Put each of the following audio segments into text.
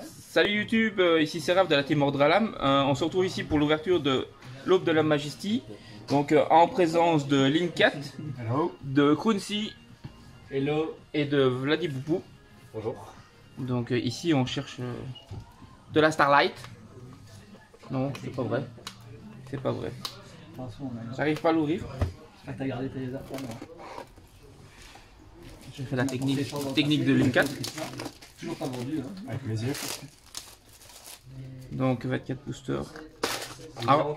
Salut YouTube, ici c'est Raph de la team Ordralam. On se retrouve ici pour l'ouverture de l'Aube de la Majesty. Donc en présence de Linkat, de Krunsi et de Vladiboupou. Bonjour. Donc ici on cherche de la Starlight. Non, c'est pas vrai. C'est pas vrai. J'arrive pas à l'ouvrir. J'espère que t'as gardé tes affaires. J'ai fait la technique de Linkat. Toujours pas vendu. Hein. Avec plaisir. Donc 24 boosters. Alors,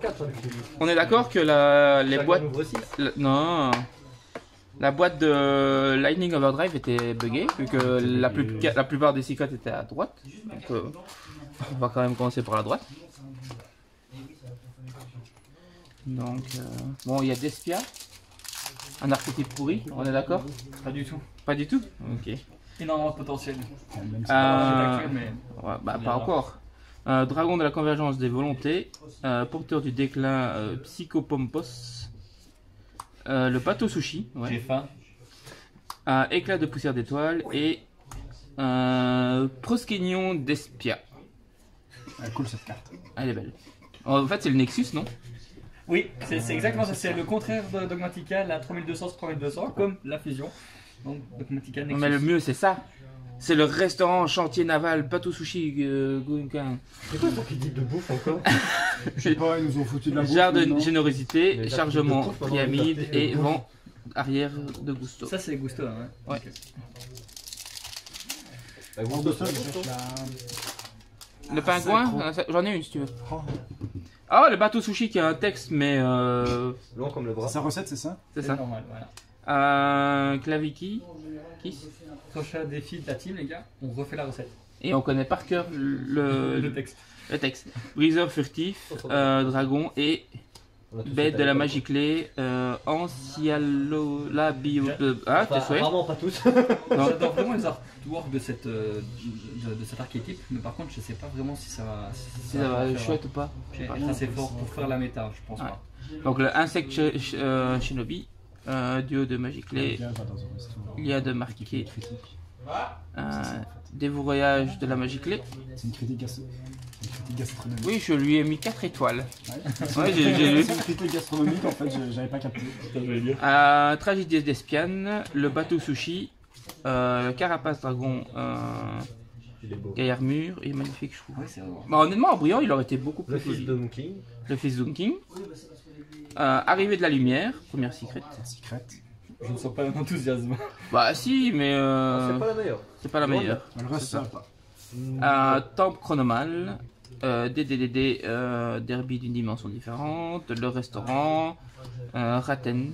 On est d'accord que les boîtes... Non. La boîte de Lightning Overdrive était buggée, vu que la plupart des secrets étaient à droite. Donc on va quand même commencer par la droite. Donc bon, il y a Despia, un archétype pourri, on est d'accord? Pas du tout. Pas du tout? Ok. Énormément de potentiel. Ouais, bah pas encore. Dragon de la convergence des volontés, porteur du déclin Psychopompos, le bateau sushi, ouais. J'ai faim. Éclat de poussière d'étoiles et Proskénion d'Espia. Cool cette carte. Elle est belle. En fait, c'est le Nexus, non? Oui, c'est exactement ça. C'est le contraire de Dogmatica, la 3200 sur 3200, comme la fusion. Donc Dogmatica Nexus. Mais le mieux, c'est ça. C'est le restaurant chantier naval Bateau Sushi Gunkan. C'est quoi ton type de bouffe encore? Je sais pas, ils nous ont foutu de la bouffe. Jarre de maintenant. générosité, Mais chargement de bouffe, pyramide pendant et le vent arrière de Gusto. Ça, c'est les Gusto, hein. Ouais. En deux seuls, je cherche la... Le pingouin, j'en ai une si tu veux. Ah, le bateau sushi qui a un texte, mais Long comme le bras. Sa recette, c'est ça? c'est C'est ça. normal, voilà. Claviki, Kiss. Prochain défi de la team, les gars, on refait la recette. Et on connaît par cœur Le texte. le texte. Briseur furtif, dragon et bête de la magie clé, Ancialola bio. Ah, tes souhaits. Apparemment pas tous. Non. J'adore vraiment les artworks de cet archétype, mais par contre, je sais pas vraiment si ça va. Si ça va chouette ou pas. Je sais pas. Être assez fort pour faire la méta, je pense Ouais. pas. Donc le insecte shinobi, duo de magie clé, il y a de marqué dévourage de la magie clé. C'est une critique gastronomique. Oui, je lui ai mis 4 étoiles. Ouais. Ouais, j'ai lu. C'est une critique gastronomique, en fait, j'avais pas capté. Tragédie d'Espiane, le bateau sushi, le carapace dragon, Il est beau. gaillard mûr et magnifique, je trouve. Ouais, c'est vrai. Bah, honnêtement, en brillant, il aurait été beaucoup plus Le fils joli. de Monkey. Le fils d'Unking. Arrivée de la lumière, première secret. Secret. Je ne sens pas l'enthousiasme. Bah si, mais C'est pas la meilleure. c'est pas la meilleure. Le reste, ça va pas. Temple chronomal, DDDD, derby d'une dimension différente, le restaurant, Raten,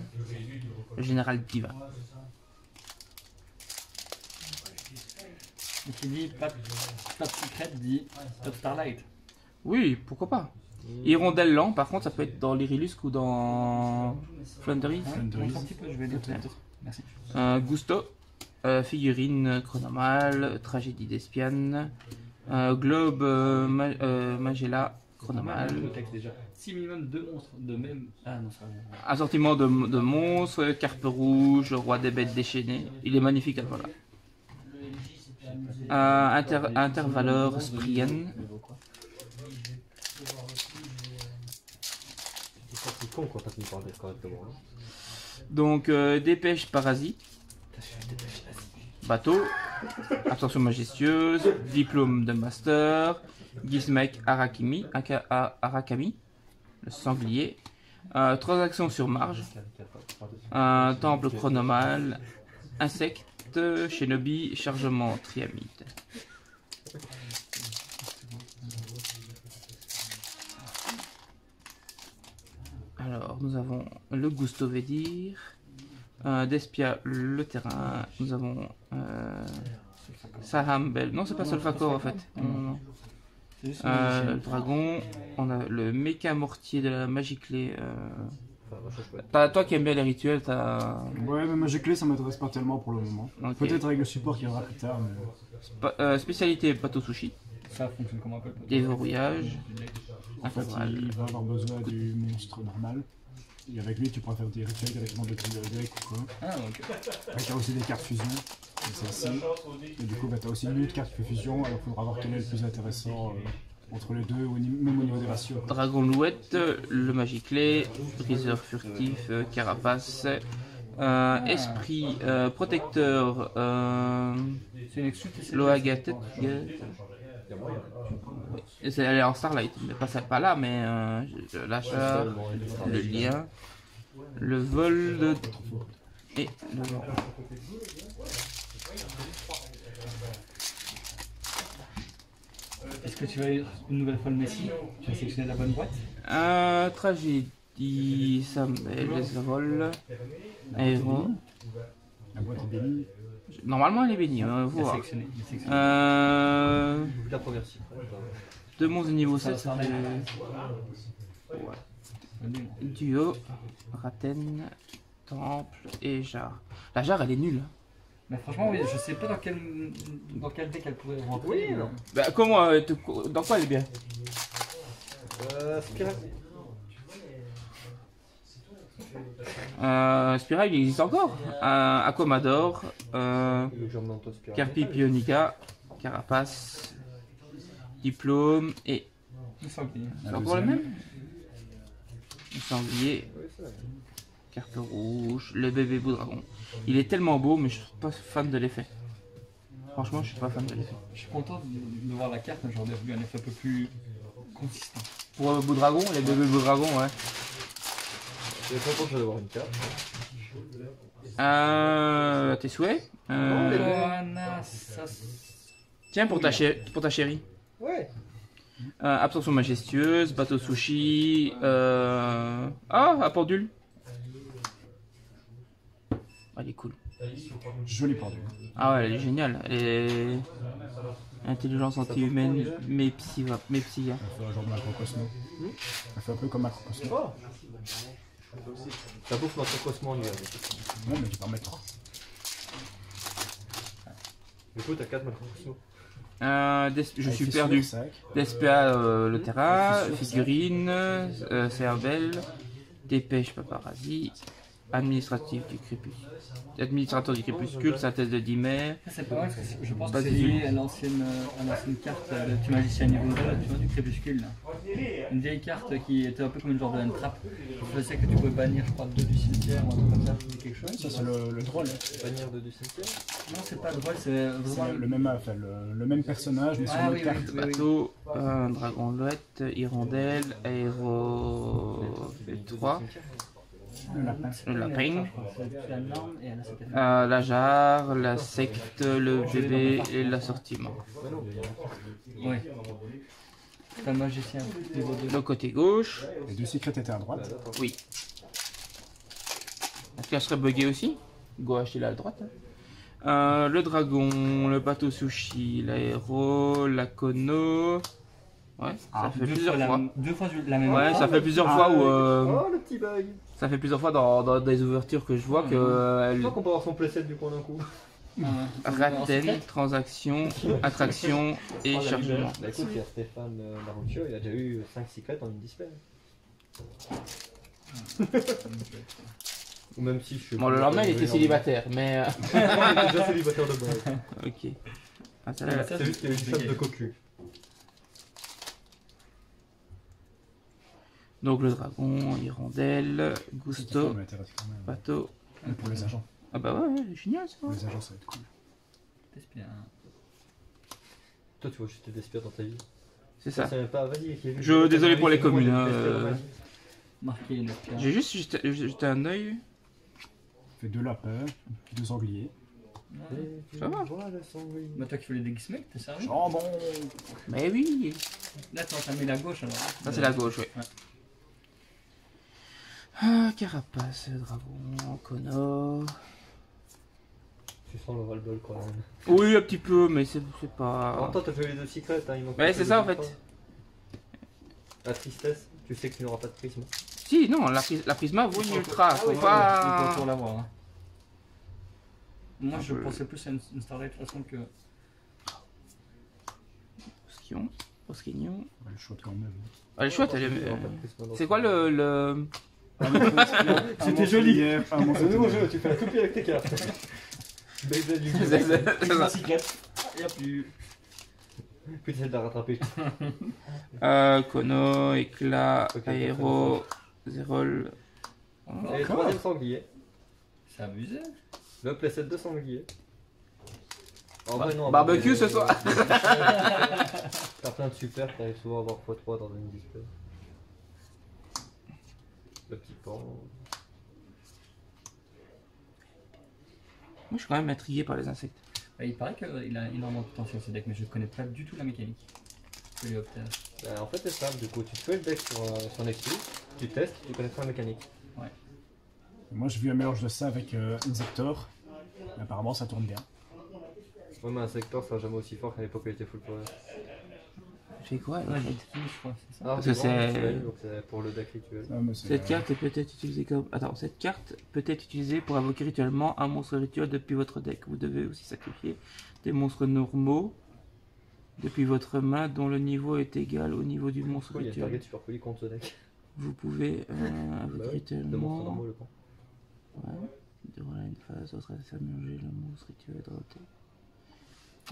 le général Diva. Et qui dit pas de secret dit pas de Starlight. Oui, pourquoi pas. Hirondelle lent, par contre, ça peut être dans l'Irilusque ou dans Flunderies. Montre un petit peu, je vais noter. Merci. Gusto, figurine chronomal, tragédie d'Espiane, globe Magella chronomal, Le texte déjà. Si minimum 2 monstres de même. Ah non, ça va. assortiment de monstres, carpe rouge, roi des bêtes déchaînées. Il est magnifique, voilà. Intervaleur Sprian. C'est con quand tu me parles correctement. Donc dépêche parasite, bateau, absorption majestueuse, diplôme de master, Gizmek Arakami, le sanglier, transaction sur marge, temple chronomal, insecte, shinobi, chargement triamide. Alors, nous avons le Gusto Vedir, Despia le terrain, nous avons Saham Bell, non c'est pas Solfacor en fait, non. C'est juste Le dragon, on a le méca mortier de la magie clé. Toi qui aimes bien les rituels, t'as Ouais, mais Magic Clé, ça m'intéresse pas tellement pour le moment. Ok. Peut-être avec le support qui viendra plus tard, mais... spécialité bateau sushi, Ça fonctionne comment un peu? déverrouillage, En fait, infernal. il va avoir besoin du monstre normal. Et avec lui, tu pourras faire des rituels directement de deck ou quoi. Ah, ok. Avec aussi des cartes fusion. celle-ci. Et du coup, bah, tu as aussi une autre carte qui fait fusion, alors il faudra voir quel est le plus intéressant entre les deux, même au niveau des ratios. Dragon Louette, le Magiclé, Briseur Furtif, Carapace, Esprit Protecteur, Loagat. Elle est en Starlight, mais pas là, mais l'achat, le lien, le vol de... et le vol. Est-ce que tu vas une nouvelle fois le Messi? Tu as sélectionné la bonne boîte? Tragédie, les vols, Aéro. La boîte est bénie. Normalement elle est bénie, on va voir. La première cible. Deux monstres de niveau 7, ça fait... Duo, Raten, Temple et Jarre. La Jarre elle est nulle. Mais franchement, oui, je sais pas dans quel deck elle pourrait rentrer. Oui, non. Bah comment, dans quoi elle est bien? Spiral. Spiral il existe encore. Aquamador, Carpi Pionica, Carapace, Diplôme et... C'est encore le même? Le sanglier, carte rouge, le bébé Boudragon. Il est tellement beau, mais je suis pas fan de l'effet. Franchement, je suis pas fan de l'effet. Je suis content de voir la carte, mais j'aurais voulu un effet un peu plus consistant. Pour Boudragon, les bébés Boudragon, ouais. Je suis content de voir une carte. Tes souhaits Tiens, pour ta chérie. Ouais. Absorption majestueuse, bateau sushi. Ah, pendule. Elle est cool. Jolie pendule. Ah ouais, elle est géniale. Elle est... Intelligence anti-humaine, mais psy. Elle fait un genre de Macrocosmo. Elle fait un peu comme Macrocosmo. Ça bouffe Macrocosmo en nuage. Non, mais tu peux en mettre 3. Du coup, t'as 4 Macrocosmo. Je suis perdu. Despia, le terrain, figurine, cervelle, dépêche paparazzi, administrateur du crépuscule, synthèse de Dimmer. C'est pas mal parce que je pense que c'est lié à l'ancienne carte de petit magicien niveau 2, tu vois, du crépuscule. Là. Une vieille carte qui était un peu comme une genre de trap. Je sais que tu pouvais bannir, je crois, 2 du cimetière ou un truc comme ça, quelque chose. Ça, c'est le drôle. Bannir 2 du cimetière? Non, c'est pas le drôle, c'est vraiment le même personnage, mais sur une autre carte. Bateau, dragon louette, hirondelle, aéro 3. Le lapin, la jarre, la secte, le bébé et l'assortiment. Oui. C'est un magicien niveau 2. Le côté gauche. Les 2 secrets étaient à droite. Oui. Est-ce qu'elle serait buggée aussi? Gauche, il est à droite. Le dragon, le bateau sushi, l'aéro, la kono. Ouais, ça fait plusieurs fois. 2 fois la même. Ouais, ça fait plusieurs fois où. Oh, le petit bug! Ça fait plusieurs fois dans des ouvertures que je vois que. Je crois qu'on peut avoir son playset du coin d'un coup. Raten, transaction, attraction et chargement. Bah écoute, il y a Stéphane Larouture, il a déjà eu 5 secrets en une display. Ou même si je suis. Bon, le lendemain il était célibataire, mais. Il est déjà célibataire de base. Ok. Ah, c'est juste qu'il y a eu une chape de cocu. Donc le dragon, hirondelle, Gusto, bateau. Pour les agents. Ah bah ouais, c'est génial ça. Pour les agents, ça va être cool. Toi, tu vois juste des espions dans ta vie. C'est ça. Pas, vas-y, désolé pour les communes. J'ai juste jeté un œil. Fait 2 lapins, 2 sangliers. Ça va. Mais toi qui fais les déguisements, t'es sérieux? Jambon. Mais oui. Là, t'as mis la gauche alors. Ça c'est la gauche, ouais. Carapace, dragon, Kono. Tu sens le roll-ball quand même. Oui, un petit peu, mais c'est pas. En même temps, t'as fait les 2 secrets, hein, il manque. Ouais, c'est ça en fait. La tristesse, tu sais que tu n'auras pas de prisme. Si, non, la prisma vaut une ultra, faut pas. Il faut l'avoir. Hein. Moi, je pensais plus à une Starlight de toute façon que. Osquignon. Elle est chouette quand même. Elle est chouette, elle est. C'est quoi le... C'était joli. C'est un nouveau jeu, tu fais un copie avec tes cartes. Beyblade du C'est ça. Il n'y a plus. Puis t'essaies de la rattraper. Kono, éclat, Ok, aéro, zérol. Et le troisième sanglier. C'est amusé. Le playset de sanglier. En vrai, non. Barbecue ce soir. T'as plein de super, t'arrives souvent à avoir x3 dans une display. Le petit pan. Moi je suis quand même intrigué par les insectes. Il paraît qu'il a énormément de potentiel ce deck, mais je connais pas du tout la mécanique. Coléoptère. En fait, c'est simple, du coup, tu fais le deck sur Nexus, tu testes, tu connais pas la mécanique. Ouais. Moi j'ai vu un mélange de ça avec Insector. Apparemment ça tourne bien. Ouais, mais un secteur sera jamais aussi fort qu'à l'époque où il était full power. J'ai quoi Ouais, j'ai dit, je crois, c'est ça. Ah, Parce que c'est c'est- grand, donc c'est pour le deck rituel. Ah, mais c'est, Cette carte est peut-être utilisée comme. Attends, cette carte peut être utilisée pour invoquer rituellement un monstre rituel depuis votre deck. Vous devez aussi sacrifier des monstres normaux depuis votre main dont le niveau est égal au niveau du monstre Il y a rituel. target super poli contre ce deck. Vous pouvez invoquer Bah ouais, de monstre rituellement. normaux, le con. Ouais. Durant une phase, vous serez à mélanger le monstre rituel et droité.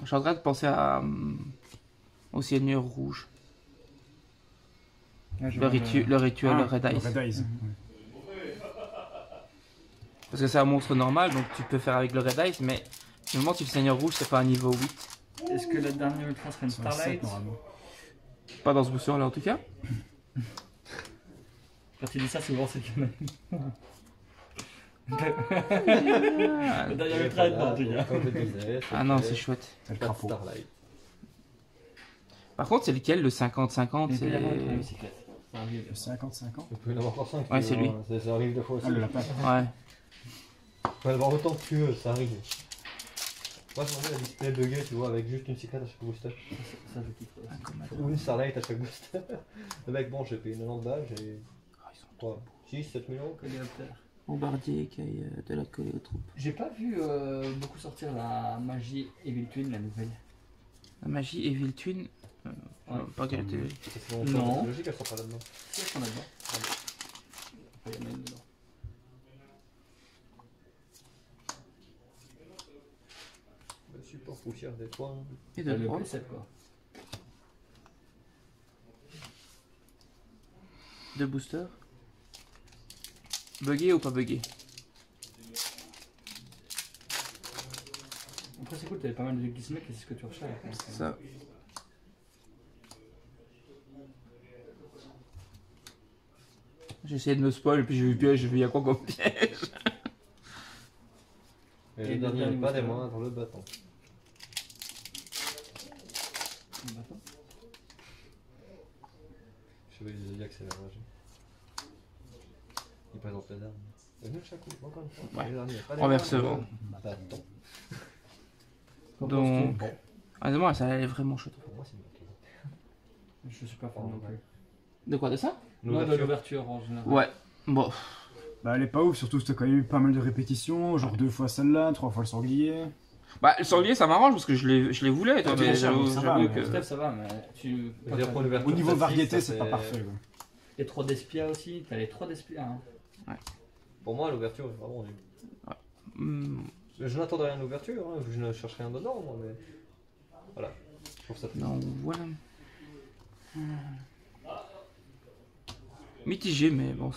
Je suis en train de penser à. Au Seigneur Rouge. Le rituel, le Red le Eyes. Red Eyes. Parce que c'est un monstre normal, donc tu peux faire avec le Red Eyes, mais finalement, si le Seigneur Rouge, c'est pas un niveau 8. Est-ce que la dernière ultra serait une C'est un 7 Starlight? normalement. Pas dans ce booster là en tout cas. Quand tu dis ça, souvent c'est qu'il y en a. Ah, La dernière ultra est pas en tout cas. Comme je disais, ah non, c'est chouette. C'est le pas de crapaud. Starlight. Par contre, c'est lequel le 50-50? Mais C'est il y a une bicyclette. Ça arrive. Le 50-50. On peut y en avoir encore 5. Ouais, c'est lui. Ça arrive des fois aussi. Ah, le lapin. Ouais. On peut y en avoir autant que tu veux, ça arrive. Moi, je m'en la display buggée, tu vois, avec juste une cyclette à chaque booster. Ça, je kiffe. Ou une Starlight à chaque booster. Le mec, bon, j'ai payé 90 balles, j'ai. Ah, ils sont Quoi 6, 7 millions. Coléoptère. bombardiers qui aillent de la coller aux troupes. J'ai pas vu beaucoup sortir la magie Evil Twin, la nouvelle. La magie Evil Twin. Pas qu'elle était. Non. C'est logique, elle sort pas là-dedans. C'est qu'on a dedans. Il y en a une dedans. Le support poussière des points. Et de Le droite. P7 quoi. Deux boosters. Buggé ou pas buggé? Après c'est cool, t'avais pas mal de qui se mettent et c'est ce que tu recherches. C'est ça. J'ai essayé de me spoil et puis j'ai vu piège, j'ai vu il y a quoi comme piège. Et Et le le dernier dernier n'est pas des booster. moindres, le bâton. Chevalier du Zodiac, c'est la magie. Il présente les armes. Et nous, chaque coup, encore une fois. Ouais. Le dernier, pas des Renversement. moindres, le bâton. Donc. Honnêtement, ça allait vraiment chouette. Pour moi, c'est une bâton. Je suis pas fan non plus. De quoi, de ça? Non, de l'ouverture en général. Ouais. Bon. Bah elle est pas ouf, surtout que t'as quand même eu pas mal de répétitions, genre 2 fois celle-là, 3 fois le sanglier. Bah, le sanglier, ça m'arrange parce que je les voulais, toi, Ok, mais ça j'avoue va, j'avoue mais que. Steph, ça va, mais tu. Je veux dire, pour l'ouverture, Au niveau celle-ci, variété, ça c'est pas fait- parfait. Quoi. Les 3 d'Espia aussi, t'as les 3 d'Espia. Hein. Pour moi, l'ouverture est vraiment nulle. Hmm, Je n'attendais rien de l'ouverture, hein, je ne cherche rien dedans, moi, mais. Voilà. Je trouve ça triste. non, voilà. Mitigé, mais bon,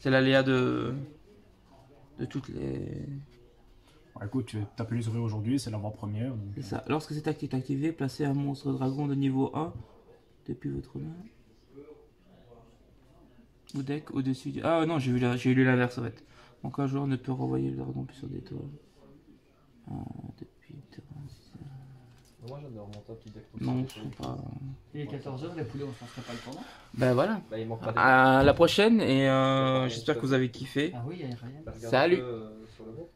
c'est l'aléa de toutes les. Ouais, écoute, tu vas taper les oreilles aujourd'hui, c'est l'avant-première. donc- C'est ça. Lorsque cette acte est activé, placez un monstre dragon de niveau 1 depuis votre main. Ou deck au-dessus du. Ah non, j'ai lu l'inverse en fait. Donc un joueur ne peut renvoyer le dragon plus sur des toits. Depuis le terrain. Moi, j'adore monter un petit deck. Non, je sais pas. Il est 14h, les poulets, on se lancerait pas le tournoi. Ben voilà. Bah, il manque pas des À la prochaine et j'espère que vous avez kiffé. Ah oui, il y a Ryan. Regarde un Salut. peu, sur le groupe.